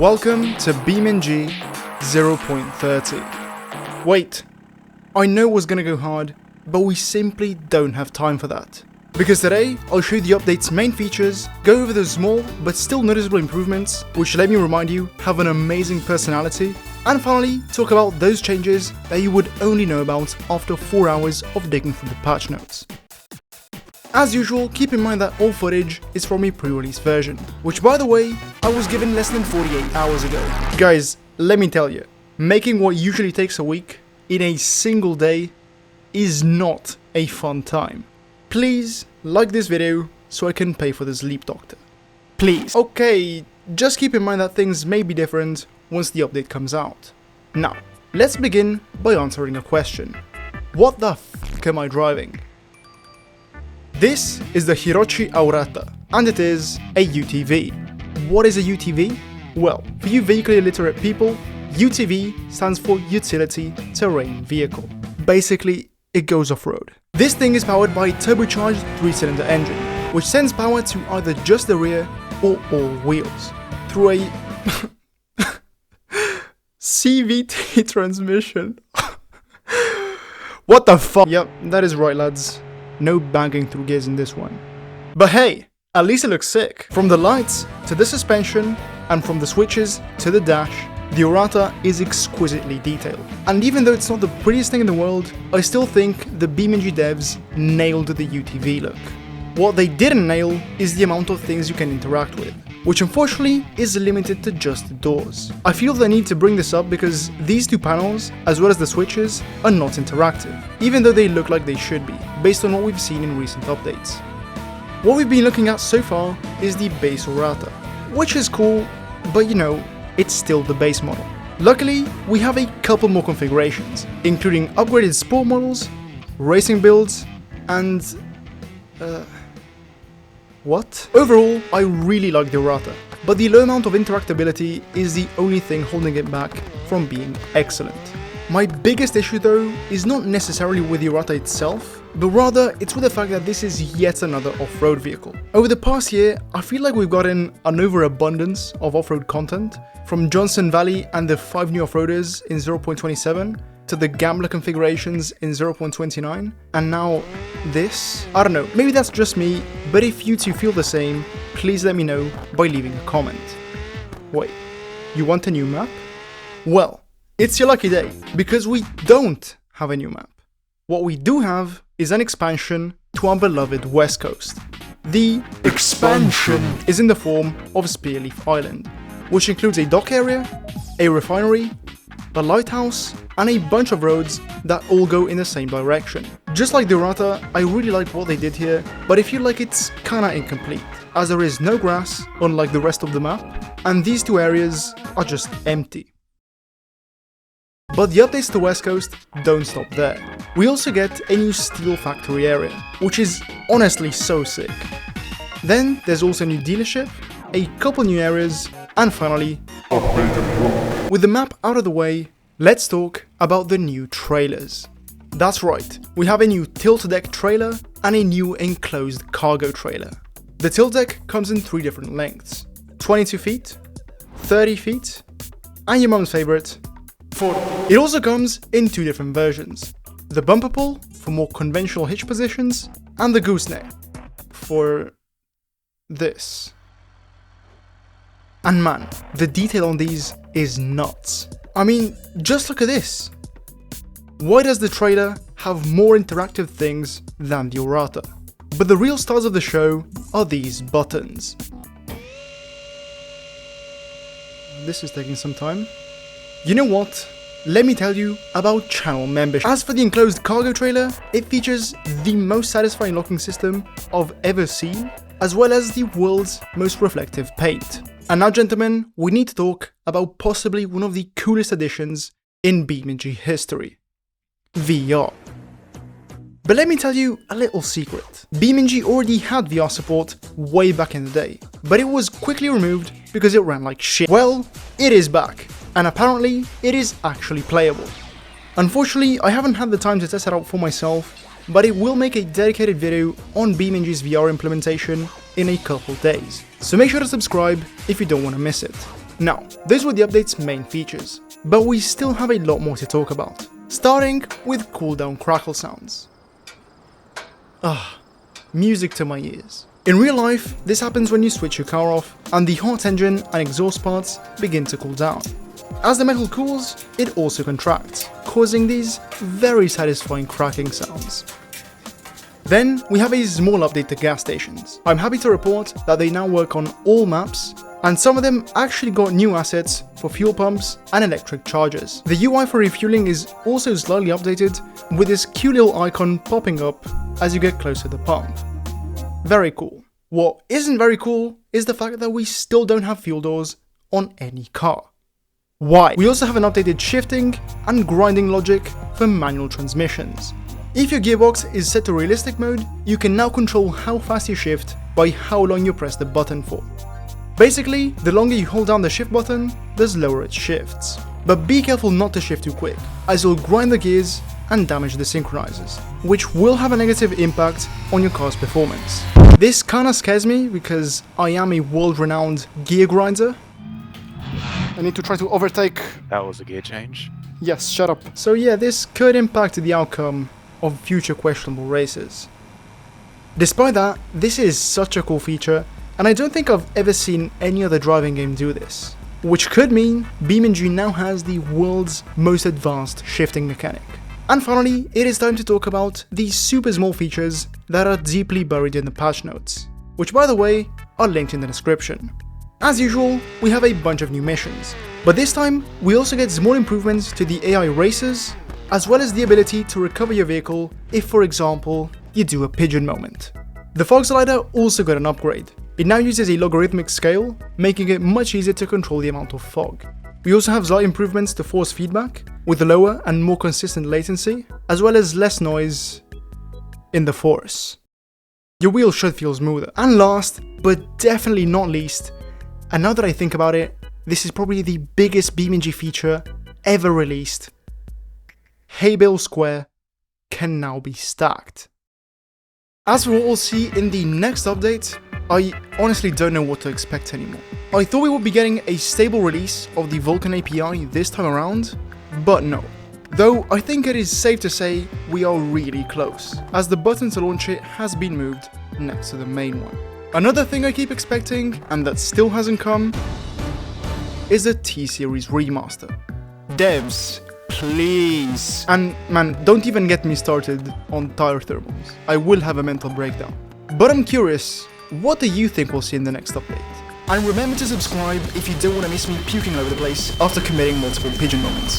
Welcome to BeamNG 0.30. Wait, I know it was gonna go hard, but we simply don't have time for that. Because today, I'll show you the update's main features, go over those small but still noticeable improvements, which let me remind you have an amazing personality, and finally talk about those changes that you would only know about after 4 hours of digging through the patch notes. As usual, keep in mind that all footage is from a pre-release version, which by the way, I was given less than 48 hours ago. Guys, let me tell you, making what usually takes a week in a single day is not a fun time. Please like this video so I can pay for the sleep doctor. Please. Okay, just keep in mind that things may be different once the update comes out. Now, let's begin by answering a question. What the f*** am I driving? This is the Hirochi Aurata, and it is a UTV. What is a UTV? Well, for you vehicle illiterate people, UTV stands for Utility Terrain Vehicle. Basically, it goes off-road. This thing is powered by a turbocharged 3-cylinder engine, which sends power to either just the rear or all wheels, through a CVT transmission. What the fuck? Yep, that is right, lads. No banging through gears in this one. But hey, at least it looks sick. From the lights to the suspension, and from the switches to the dash, the Aurata is exquisitely detailed. And even though it's not the prettiest thing in the world, I still think the BeamNG devs nailed the UTV look. What they didn't nail is the amount of things you can interact with, which unfortunately is limited to just the doors. I feel the need to bring this up because these two panels, as well as the switches, are not interactive, even though they look like they should be, based on what we've seen in recent updates. What we've been looking at so far is the base Aurata, which is cool, but you know, it's still the base model. Luckily, we have a couple more configurations, including upgraded sport models, racing builds, and what? Overall, I really like the Aurata, but the low amount of interactability is the only thing holding it back from being excellent. My biggest issue though is not necessarily with the Aurata itself, but rather it's with the fact that this is yet another off-road vehicle. Over the past year, I feel like we've gotten an overabundance of off-road content, from Johnson Valley and the 5 new off-roaders in 0.27, to the Gambler configurations in 0.29, and now this? I don't know, maybe that's just me, but if you two feel the same, please let me know by leaving a comment. Wait, you want a new map? Well, it's your lucky day, because we don't have a new map. What we do have is an expansion to our beloved West Coast. The expansion is in the form of Spearleaf Island, which includes a dock area, a refinery, a lighthouse, and a bunch of roads that all go in the same direction. Just like the Aurata, I really like what they did here, but I feel like it's kinda incomplete, as there is no grass, unlike the rest of the map, and these two areas are just empty. But the updates to West Coast don't stop there. We also get a new steel factory area, which is honestly so sick. Then there's also a new dealership, a couple new areas, and finally, with the map out of the way, let's talk about the new trailers. That's right, we have a new tilt deck trailer and a new enclosed cargo trailer. The tilt deck comes in 3 different lengths: 22 feet, 30 feet, and your mum's favorite, 40. It also comes in 2 different versions: the bumper pull for more conventional hitch positions, and the gooseneck for this. And man, the detail on these is nuts. I mean, just look at this. Why does the trailer have more interactive things than the Aurata? But the real stars of the show are these buttons. This is taking some time. You know what? Let me tell you about channel membership. As for the enclosed cargo trailer, it features the most satisfying locking system I've ever seen, as well as the world's most reflective paint. And now, gentlemen, we need to talk about possibly one of the coolest additions in BeamNG history: VR. But let me tell you a little secret. BeamNG already had VR support way back in the day, but it was quickly removed because it ran like shit. Well, it is back, and apparently it is actually playable. Unfortunately, I haven't had the time to test it out for myself, but it will make a dedicated video on BeamNG's VR implementation in a couple days. So make sure to subscribe if you don't want to miss it. Now, those were the update's main features, but we still have a lot more to talk about, starting with cooldown crackle sounds. Music to my ears. In real life, this happens when you switch your car off and the hot engine and exhaust parts begin to cool down. As the metal cools, it also contracts, causing these very satisfying cracking sounds. Then we have a small update to gas stations. I'm happy to report that they now work on all maps, and some of them actually got new assets for fuel pumps and electric chargers. The UI for refueling is also slightly updated, with this cute little icon popping up as you get close to the pump. Very cool. What isn't very cool is the fact that we still don't have fuel doors on any car. Why? We also have an updated shifting and grinding logic for manual transmissions. If your gearbox is set to realistic mode, you can now control how fast you shift by how long you press the button for. Basically, the longer you hold down the shift button, the slower it shifts. But be careful not to shift too quick, as you'll grind the gears and damage the synchronizers, which will have a negative impact on your car's performance. This kinda scares me because I am a world-renowned gear grinder. I need to try to overtake. That was a gear change. Yes, shut up. So yeah, this could impact the outcome of future questionable races. Despite that, this is such a cool feature, and I don't think I've ever seen any other driving game do this. Which could mean BeamNG now has the world's most advanced shifting mechanic. And finally, it is time to talk about these super small features that are deeply buried in the patch notes, which by the way, are linked in the description. As usual, we have a bunch of new missions, but this time we also get small improvements to the AI racers, as well as the ability to recover your vehicle if, for example, you do a pigeon moment. The fog slider also got an upgrade. It now uses a logarithmic scale, making it much easier to control the amount of fog. We also have slight improvements to force feedback, with lower and more consistent latency, as well as less noise in the force. Your wheels should feel smoother. And last, but definitely not least, and now that I think about it, this is probably the biggest BeamNG feature ever released. Hay bale square can now be stacked. As for what we'll see in the next update, I honestly don't know what to expect anymore. I thought we would be getting a stable release of the Vulkan API this time around, but no. Though I think it is safe to say we are really close, as the button to launch it has been moved next to the main one. Another thing I keep expecting, and that still hasn't come, is a T-Series remaster. Devs, please! And man, don't even get me started on tire thermals. I will have a mental breakdown. But I'm curious, what do you think we'll see in the next update? And remember to subscribe if you don't want to miss me puking all over the place after committing multiple pigeon moments.